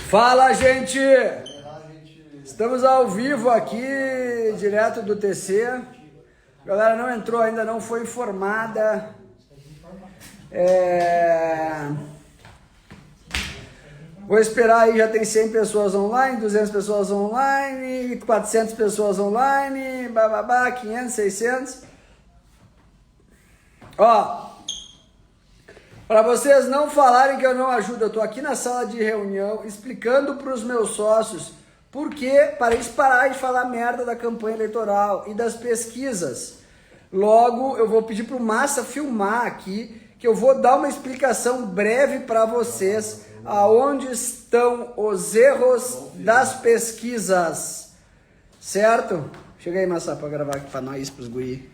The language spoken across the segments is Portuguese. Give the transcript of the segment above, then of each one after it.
Fala, gente! Estamos ao vivo aqui, direto do TC. A galera não entrou ainda, não foi informada. Vou esperar aí, já tem 100 pessoas online, 200 pessoas online, 400 pessoas online, bababá, 500, 600. Ó, para vocês não falarem que eu não ajudo, eu tô aqui na sala de reunião explicando para os meus sócios por que, para eles pararem de falar merda da campanha eleitoral e das pesquisas. Logo, eu vou pedir pro Massa filmar aqui, que eu vou dar uma explicação breve para vocês aonde estão os erros das pesquisas, certo? Chega aí, Massa, para gravar aqui para nós, pros guri.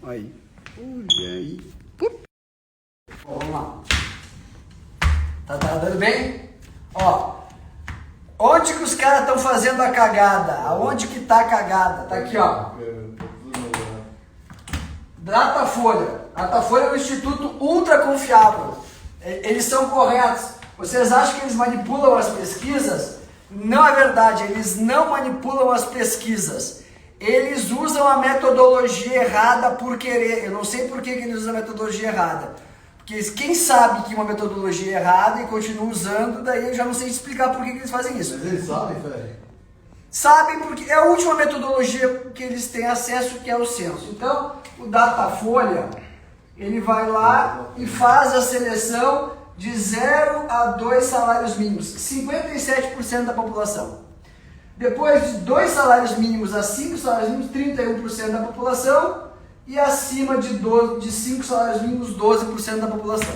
Olha aí. Olha aí. Vamos lá. Tá dando bem? Ó, onde que os caras estão fazendo a cagada? Aonde que tá a cagada? Tá aqui, ó. Datafolha. Datafolha é um instituto ultra confiável. Eles são corretos. Vocês acham que eles manipulam as pesquisas? Não é verdade, eles não manipulam as pesquisas. Eles usam a metodologia errada por querer. Eu não sei por que eles usam a metodologia errada. Porque quem sabe que uma metodologia é errada e continua usando, daí eu já não sei explicar por que eles fazem isso. Mas eles sabem, velho. Sabem porque é a última metodologia que eles têm acesso, que é o censo. Então, o Datafolha, ele vai lá e faz a seleção de 0 a 2 salários mínimos, 57% da população. Depois de 2 salários mínimos a 5 salários mínimos, 31% da população. E acima de 5 salários mínimos, 12% da população.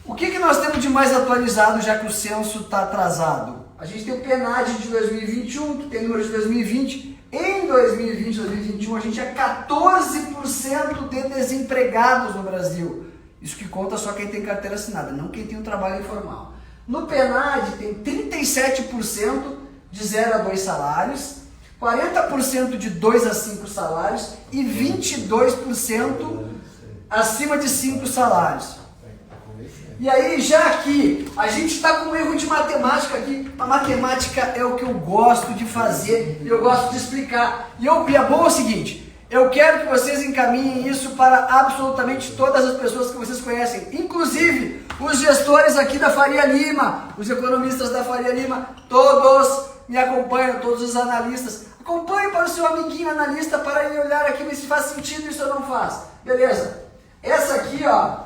O que nós temos de mais atualizado, já que o censo está atrasado? A gente tem o PNAD de 2021, que tem número de 2020. Em 2020 e 2021, a gente tinha 14% de desempregados no Brasil. Isso que conta só quem tem carteira assinada, não quem tem um trabalho informal. No PNAD tem 37% de 0 a 2 salários, 40% de 2 a 5 salários e 22% acima de 5 salários. E aí, já aqui, a gente está com um erro de matemática aqui. A matemática é o que eu gosto de fazer e eu gosto de explicar. E a boa é o seguinte, eu quero que vocês encaminhem isso para absolutamente todas as pessoas que vocês conhecem, inclusive os gestores aqui da Faria Lima, os economistas da Faria Lima, todos me acompanham, todos os analistas. Acompanhe para o seu amiguinho analista para ele olhar aqui, ver se faz sentido isso ou não faz. Beleza. Essa aqui, ó,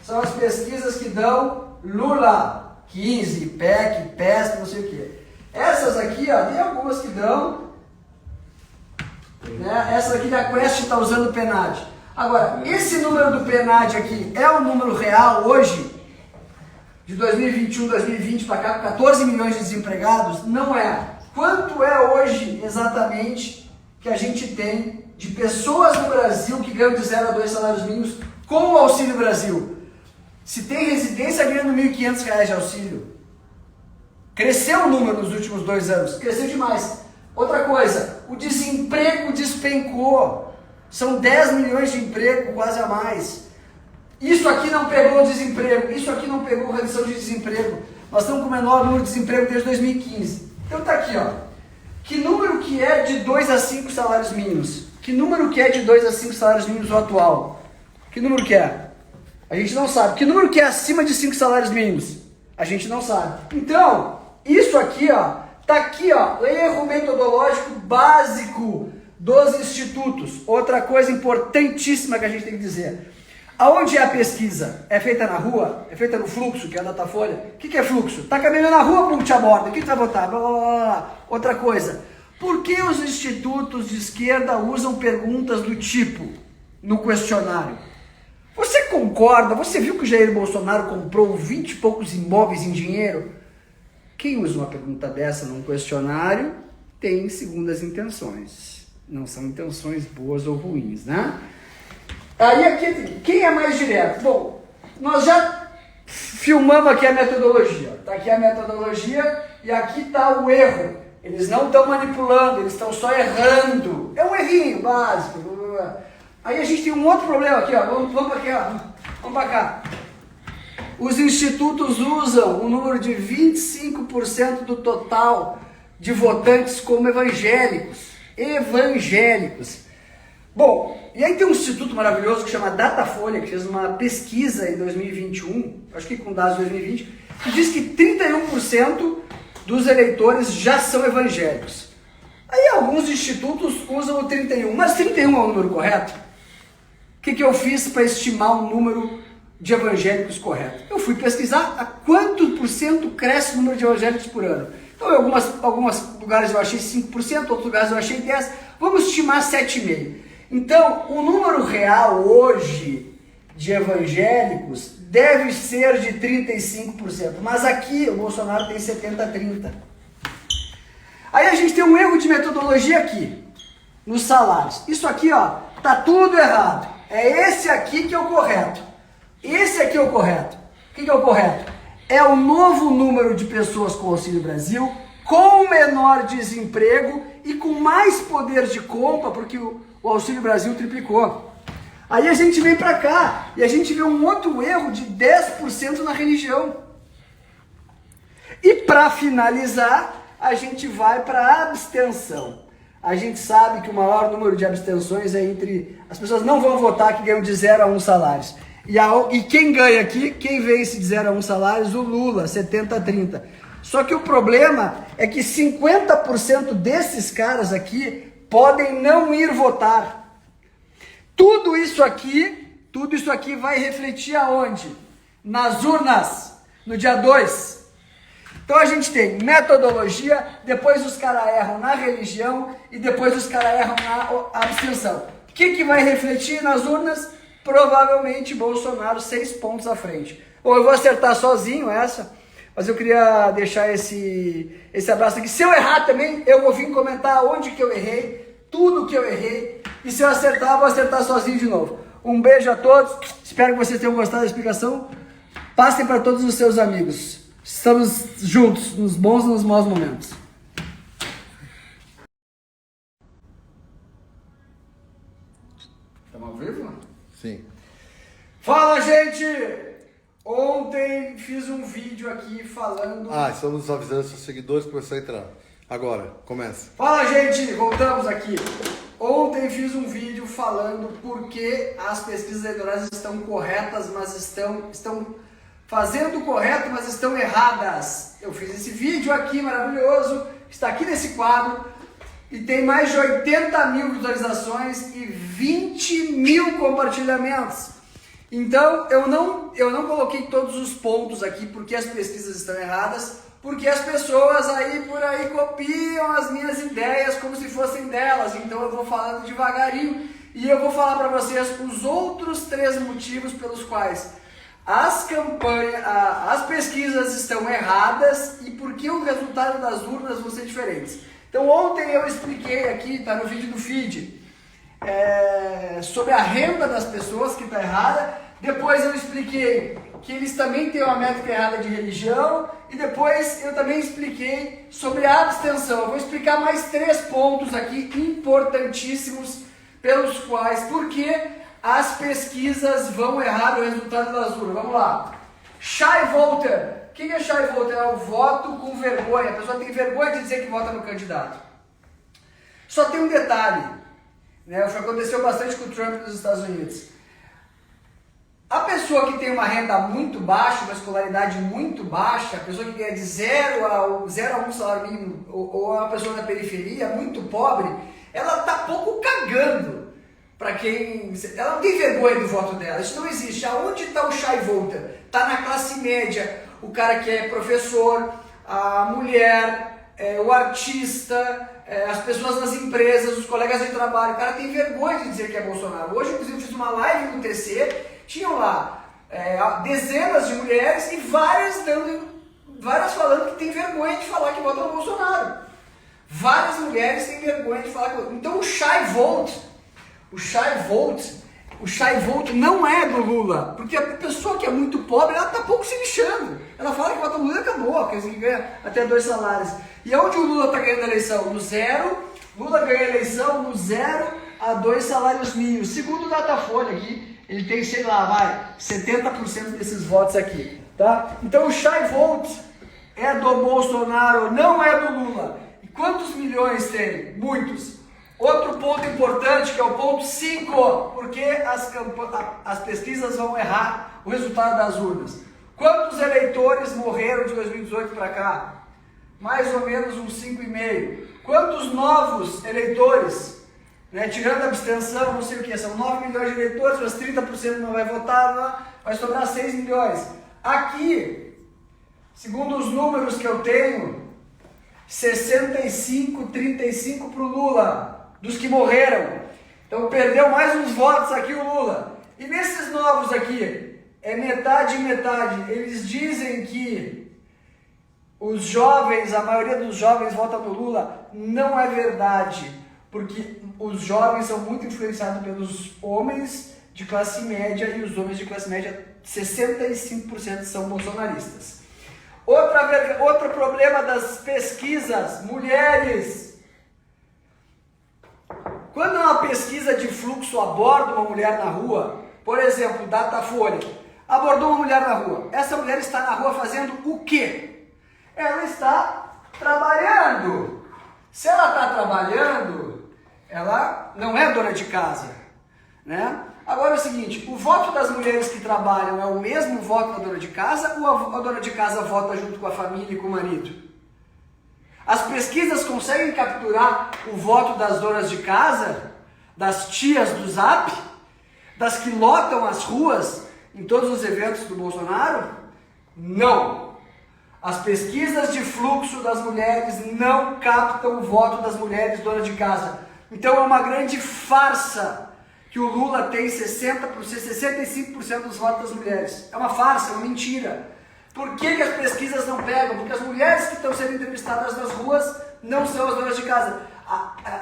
são as pesquisas que dão Lula 15, PEC, PESP, não sei o quê. Essas aqui, ó, tem algumas que dão, né? Essa aqui da Quest está usando o PNAD. Agora, esse número do PNAD aqui é o número real hoje, de 2021, 2020 para cá, 14 milhões de desempregados? Não é. Quanto é hoje, exatamente, que a gente tem de pessoas no Brasil que ganham de 0 a 2 salários mínimos com o Auxílio Brasil? Se tem residência ganhando R$ 1.500 de auxílio. Cresceu o número nos últimos 2 anos, cresceu demais. Outra coisa, o desemprego despencou. São 10 milhões de emprego, quase a mais. Isso aqui não pegou o desemprego, isso aqui não pegou redução de desemprego. Nós estamos com o menor número de desemprego desde 2015. Então tá aqui, ó. Que número que é de 2 a 5 salários mínimos? Que número que é de 2 a 5 salários mínimos o atual? Que número que é? A gente não sabe. Que número que é acima de 5 salários mínimos? A gente não sabe. Então, isso aqui, ó, tá aqui, ó, erro metodológico básico dos institutos. Outra coisa importantíssima que a gente tem que dizer. Aonde é a pesquisa? É feita na rua? É feita no fluxo, que é a Datafolha? O que é fluxo? Tá caminhando na rua, ponte a borda. O que vai votar? Blá, blá, blá. Outra coisa. Por que os institutos de esquerda usam perguntas do tipo no questionário? Você concorda? Você viu que o Jair Bolsonaro comprou 20 e poucos imóveis em dinheiro? Quem usa uma pergunta dessa num questionário tem segundas intenções. Não são intenções boas ou ruins, né? Aí aqui, quem é mais direto? Bom, nós já filmamos aqui a metodologia. Está aqui a metodologia e aqui está o erro. Eles não estão manipulando, eles estão só errando. É um errinho básico. Aí a gente tem um outro problema aqui, ó. Vamos para aqui, ó. Vamos para cá. Os institutos usam um número de 25% do total de votantes como evangélicos. Evangélicos. Bom, e aí tem um instituto maravilhoso que chama Datafolha, que fez uma pesquisa em 2021, acho que com dados de 2020, que diz que 31% dos eleitores já são evangélicos. Aí alguns institutos usam o 31, mas 31 é o número correto? O que eu fiz para estimar o número de evangélicos correto? Eu fui pesquisar a quanto por cento cresce o número de evangélicos por ano. Então, em alguns lugares eu achei 5%, outros lugares eu achei 10%, vamos estimar 7,5%. Então, o número real hoje de evangélicos deve ser de 35%, mas aqui o Bolsonaro tem 70-30%. Aí a gente tem um erro de metodologia aqui, nos salários. Isso aqui, ó, tá tudo errado. É esse aqui que é o correto. Esse aqui é o correto. O que é o correto? É o novo número de pessoas com Auxílio Brasil, com menor desemprego e com mais poder de compra, porque o Auxílio Brasil triplicou. Aí a gente vem para cá e a gente vê um outro erro de 10% na religião. E para finalizar, a gente vai para a abstenção. A gente sabe que o maior número de abstenções é entre... As pessoas não vão votar que ganham de 0 a 1 salários. E quem ganha aqui, quem vence de 0 a 1 salários? O Lula, 70-30. Só que o problema é que 50% desses caras aqui podem não ir votar. Tudo isso aqui vai refletir aonde? Nas urnas, no dia 2. Então a gente tem metodologia, depois os caras erram na religião e depois os caras erram na abstenção. O que vai refletir nas urnas? Provavelmente Bolsonaro 6 pontos à frente. Bom, eu vou acertar sozinho essa, mas eu queria deixar esse abraço aqui. Se eu errar também, eu vou vir comentar onde que eu errei, tudo que eu errei. E se eu acertar, eu vou acertar sozinho de novo. Um beijo a todos, espero que vocês tenham gostado da explicação. Passem para todos os seus amigos. Estamos juntos, nos bons e nos maus momentos. Estamos ao vivo? Sim. Fala, gente! Ontem fiz um vídeo aqui falando... Estamos avisando seus seguidores que começou a entrar. Agora, começa. Fala, gente! Voltamos aqui. Ontem fiz um vídeo falando por que as pesquisas eleitorais estão corretas, mas estão fazendo o correto, mas estão erradas. Eu fiz esse vídeo aqui maravilhoso, está aqui nesse quadro, e tem mais de 80 mil visualizações e 20 mil compartilhamentos. Então, eu não coloquei todos os pontos aqui porque as pesquisas estão erradas, porque as pessoas aí por aí copiam as minhas ideias como se fossem delas. Então eu vou falando devagarinho e eu vou falar para vocês os outros 3 motivos pelos quais as pesquisas estão erradas e por que o resultado das urnas vão ser diferentes. Então ontem eu expliquei aqui, está no vídeo do feed, sobre a renda das pessoas que está errada. Depois eu expliquei que eles também têm uma métrica errada de religião. E depois eu também expliquei sobre a abstenção. Eu vou explicar mais 3 pontos aqui importantíssimos pelos quais, porque as pesquisas vão errar o resultado das urnas. Vamos lá. Shy voter. O que é shy voter? É o voto com vergonha. A pessoa tem vergonha de dizer que vota no candidato. Só tem um detalhe, né? Isso aconteceu bastante com o Trump nos Estados Unidos. A pessoa que tem uma renda muito baixa, uma escolaridade muito baixa, a pessoa que ganha de 0 a 1 salário mínimo, ou a pessoa da periferia, muito pobre, ela está pouco cagando para quem... Ela não tem vergonha do voto dela, isso não existe. Aonde está o shy voter? Está na classe média, o cara que é professor, a mulher, o artista, as pessoas nas empresas, os colegas de trabalho. O cara tem vergonha de dizer que é Bolsonaro. Hoje, inclusive, eu fiz uma live no TC, tinham lá dezenas de mulheres e várias falando que tem vergonha de falar que vota no Bolsonaro. Várias mulheres têm vergonha de falar que votam. Então o shy vote não é do Lula, porque a pessoa que é muito pobre, ela está pouco se lixando. Ela fala que vota no Lula e acabou, quer dizer, que ganha até 2 salários. E onde o Lula está ganhando a eleição? No 0, Lula ganha a eleição no 0 a 2 salários mínimos. Segundo o Datafolha aqui, ele tem, sei lá, 70% desses votos aqui. Tá? Então o Chai Volt é do Bolsonaro, não é do Lula. E quantos milhões tem? Muitos. Outro ponto importante, que é o ponto 5, porque as pesquisas vão errar o resultado das urnas. Quantos eleitores morreram de 2018 para cá? Mais ou menos uns 5,5. Quantos novos eleitores? Né? Tirando a abstenção, não sei o que, são 9 milhões de eleitores, mas 30% não vai votar, vai sobrar 6 milhões. Aqui, segundo os números que eu tenho, 65-35 para o Lula, dos que morreram. Então perdeu mais uns votos aqui o Lula. E nesses novos aqui, é metade e metade. Eles dizem que os jovens, a maioria dos jovens vota no Lula. Não é verdade, porque os jovens são muito influenciados pelos homens de classe média e os homens de classe média, 65% são bolsonaristas. Outro problema das pesquisas, mulheres. Quando uma pesquisa de fluxo aborda uma mulher na rua, por exemplo, Datafolha, abordou uma mulher na rua. Essa mulher está na rua fazendo o quê? Ela está trabalhando. Se ela está trabalhando, ela não é dona de casa, né? Agora é o seguinte, o voto das mulheres que trabalham é o mesmo voto da dona de casa ou a dona de casa vota junto com a família e com o marido? As pesquisas conseguem capturar o voto das donas de casa, das tias do Zap, das que lotam as ruas em todos os eventos do Bolsonaro? Não. As pesquisas de fluxo das mulheres não captam o voto das mulheres donas de casa. Então é uma grande farsa que o Lula tem 65% dos votos das mulheres. É uma farsa, é uma mentira. Por que as pesquisas não pegam? Porque as mulheres que estão sendo entrevistadas nas ruas não são as donas de casa.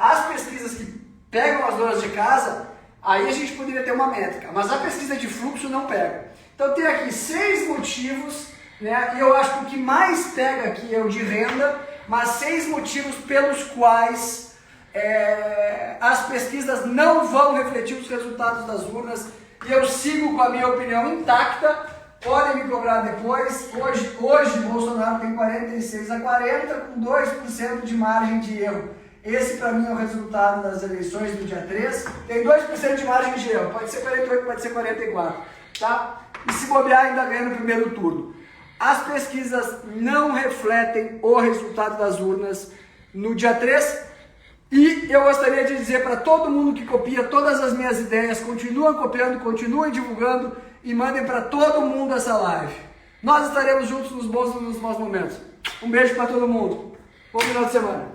As pesquisas que pegam as donas de casa, aí a gente poderia ter uma métrica, mas a pesquisa de fluxo não pega. Então tem aqui 6 motivos, né? E eu acho que o que mais pega aqui é o de renda, mas 6 motivos pelos quais as pesquisas não vão refletir os resultados das urnas, e eu sigo com a minha opinião intacta. Podem me cobrar depois. Hoje Bolsonaro tem 46-40 com 2% de margem de erro. Esse para mim é o resultado das eleições do dia 3. Tem 2% de margem de erro, pode ser 48, pode ser 44, tá? E se bobear ainda ganha no primeiro turno. As pesquisas não refletem o resultado das urnas no dia 3. E eu gostaria de dizer para todo mundo que copia todas as minhas ideias, continuem copiando, continuem divulgando e mandem para todo mundo essa live. Nós estaremos juntos nos bons e nos maus momentos. Um beijo para todo mundo. Bom final de semana.